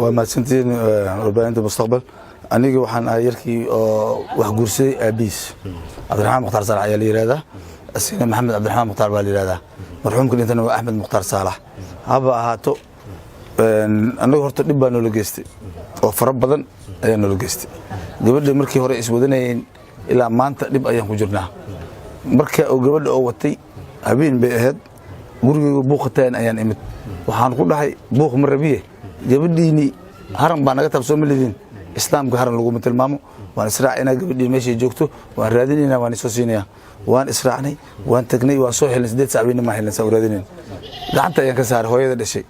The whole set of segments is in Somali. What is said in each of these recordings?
وما سنتين ربعين المستقبل أنا وحنا يركي وحجورسي أبيس عبد الرحمن مختار صالح يلي هذا السيد محمد عبد الرحمن مختار بالي هذا مرحوم كل إنسان أحمد مختار صالح هذا هاتو أنا هرت نبى نلقيستي وفرب بدن أي نلقيستي قبل مركي هو رئيس بدنين إلى ما أنت نبى أيام وجرنا مركي أو قبل أو وتي أبين بهاد guriga buuqateen ayaan imid waxaan ku dhahay buuq marabiye gabadhiini haran baa naga tabsoo milidin islaamka haran lagu tilmaamo waan israacina gabadhii meeshii joogto waan raadinayna waan isoo siinaya waan israacnay waan tagnay waan soo helnay 8 saac ma helnay soo raadinay gacanta ayaan ka saaray hooyada dhashay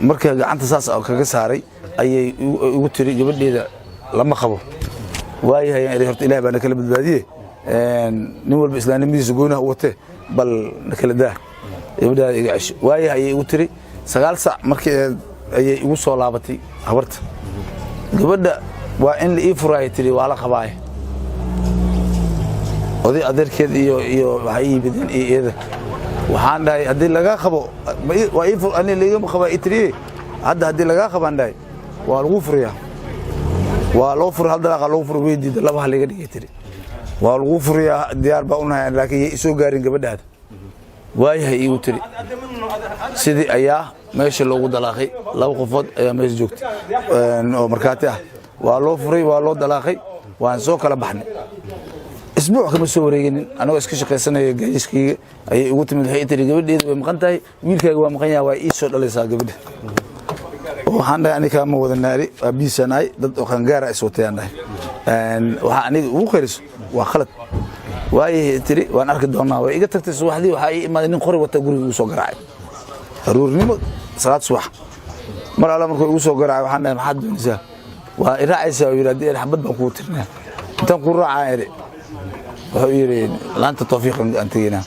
marka gacanta saas oo kaga saaray ayay ugu tiri gabadheeda lama qabo waayahay ay horta ilaahay baa kala badbaadiyay nin walba islaamnimadiisa goona wate bal kala daa يبدأ يعيش وياه يوتري سجال ساعة مركي يوصل لعبتي عبرت قبل وإن الإفراء تري وعلى خباي وذي أدير كذا يو هاي بدين إيه وحان داي أدير لقى خبو وإفر أنا اللي يوم خباي تري هذا أدير لقى خبان داي والغفرية والغفر هذا الغفر ويدي ده لبها اللي قدي تري والغفرية ديار بقولنا لكن يسوق قارين قبل هذا waayahay igu tiri sidii ayaa meesha loogu dalaaqay laba qofood ayaa meesha joogtay oo markaati ah waa loo furay waa loo dalaaqay waan soo kala baxnay isbuuc kama soo wareegin anoo iska shaqaysanay geyskiga ayay igu timid waxay tiri gabadheedu way maqan tahay wiilkayga waa maqan yahay waa ii soo dhalaysaa gabadha waxaan dhahay aniga ma wada naari waa biisanay dad oo qangaara is watayaan dhahay waxa aniga ugu khayriso waa khalad waaye tiri waan arki doonaa way iga tagtay subaxdii waxa ay imaadeen nin qori wata guriga soo garaacay aruurnimo salaad subax mar alla markuu igu soo garaacay waxaan dhahay maxaad doonaysaa waa iraacaysaa oo yiraahday xabad baan ku tirnaa intaan ku raacay wuxuu yiri laanta tawfiiq aan tagayna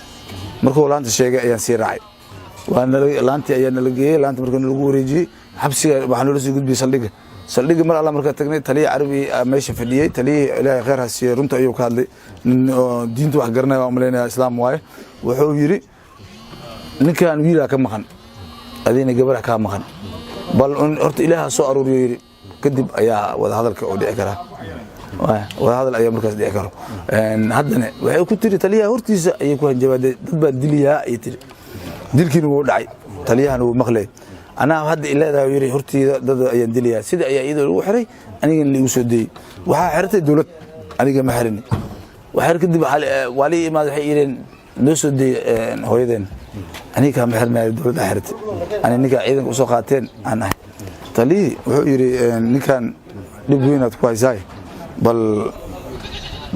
markuu laanta sheegay ayaan sii raacay waan laantii ayaan la geeyay laanta markuu lagu wareejiyay xabsiga waxaan loo sii gudbiyay saldhiga mar alla markaa tagnay taliye carabi meesha fadhiyay taliye ilaahay khayr ha siiyo runta ayuu ka hadlay diinta wax garanay waa umaleynaa islaam waaye wuxuu yiri ninkan wiila ka maqan adina gabar ka maqan bal horta ilaaha soo aruuriyo yiri kadib ayaa wada hadalka oo dhici kara wada hadal ayaa markaas dhici karo haddana waxay ku tiri taliyaha hortiisa ayay ku hanjabaaday dad baa diliyaa ay tiri dilkiina wuu dhacay taliyahana wuu maqlay أنا هذا إلا ذا يري هرتي ذا يندليا سيد أي إذا وحري أنا اللي يسودي وحرت الدولة أنا جم حرني وحرك دي بحال والي ما حيرين نسودي هو يدين أنا كم حرنا الدولة حرت أنا نيجا إذا وسقاتين أنا تلي وحيري نكان نبغينا كويساي بل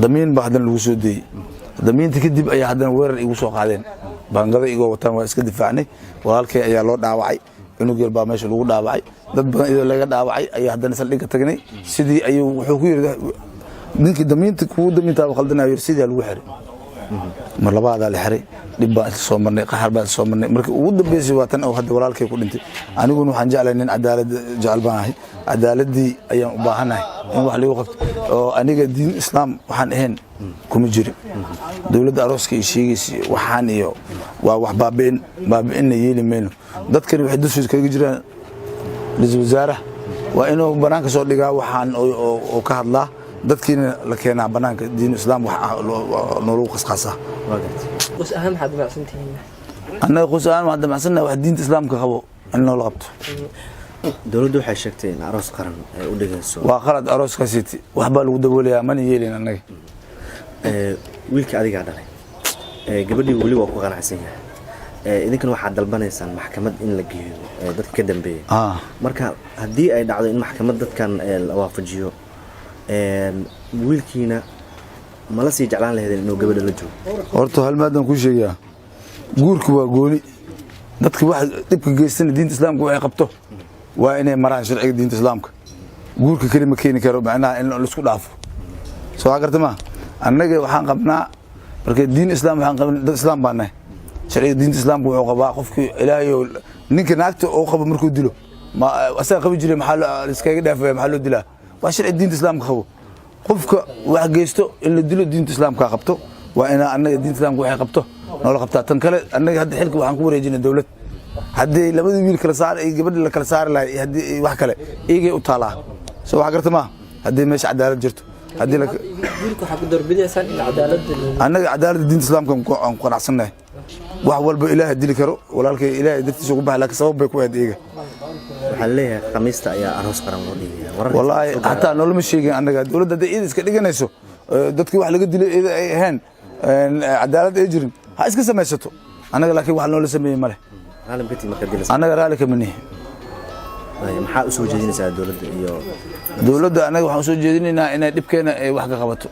ضمين بعد الوسودي ضمين تكذب أي حد وير وسقاتين بانغلا يجوا وتام واسكت دفعني وهالك أي الله دعوي inuu galba meesha lagu dhaawacay dad badan idoo laga dhaawacay ay haddana saldhiga tagnay sidii ayuu wuxuu ku yiri ninkii damiinta ku damiinta khaldanayo sidii lagu xiray mar labaad la xiray dib baa soo marnay qaxar baa soo marnay markii ugu dambeysay waa tan oo hadda walaalkay ku dhintay anigu waxaan jeclahay in cadaalad jecel baahay cadaaladii ayaan u baahanahay in wax lagu qabto oo aniga diin islaam waxaan ahayn kuma jiro dawladda arooska ay sheegaysi waxaan iyo waa wax baabeen yeeli meeno dadkani waxay dushiisa kaga jiraan wasaaraha waa inuu banaanka soo dhigaa waxaan oo ka hadlaa dadkiina la keenaa banaanka diin islaam wax nolol qasqasa qos ahaan maxaad macsantihiin anna qos ahaan waxaad macsannahay wax diinta islaamka qabo in loo qabto dawladdu waxay sheegtay in aroos qaran ay u dhigayso waa qalad arooska city waxba lagu daboolayaa man yeelin anaga wiilka adiga dhalay gabadhii wali waa ku qanacsan yahay idinkan waxaad dalbanaysaan maxkamad in la geeyo dadka ka dambeeyay marka haddii ay dhacdo in maxkamad dadkan la waafajiyo wiilkiina ma la sii jeclaan lahaydeen inuu gabadha la joogo horta hal maadan ku sheegaa guurku waa gooni dadka wax dibka geystan diinta islaamka waxay qabto waa inay maraan sharciga diinta islaamka guurka kalima keeni karo macnaha in la isku dhaafo soo agarta ma annaga waxaan qabnaa marka diin islaam waxaan qabnaa dad islaam baan nahay sharciga diinta islaamka wuxuu qabaa qofkii ilaahay ninka naagta oo qabo markuu dilo ma asaga qabi jiray maxaa la iskaga dhaafay maxaa loo dilaa waa sharciga diinta islaamka qabo qofka wax geysto in la dilo diinta islaamka qabto waa ina annaga diinta islaamka waxay qabto noola qabtaa tan kale annaga hadda xilka waxaan ku wareejinay dawlad haddii labadii wiil kala saar iyo gabadha la kala saari lahay haddii wax kale iigay u taalaa soo wax garta ma haddii meesha cadaalad jirto haddii wiilku waxa ku darbidaysaan in cadaaladda annaga cadaaladda diinta islaamka aan ku qanacsannahay wax walba ilaahay dili karo walaalkay ilaahay dartiisa ugu baxay laakiin sabab bay ku aad iiga waxaa leeyahay khamiista ayaa aroos qaran loo dhigaya wallaahi hataa noloma sheegin annaga dowladda hadday iida iska dhiganayso dadkii wax laga dilay iida ay ahayn cadaalad ay jirin ha iska samaysato annaga laakiin wax noola sameeyey male annaga raali kama nihi maxaa u soo jeedinaysaa dowladda iyo dowladda annaga waxaan u soo jeedinaynaa inay dhibkeena ay wax ka qabato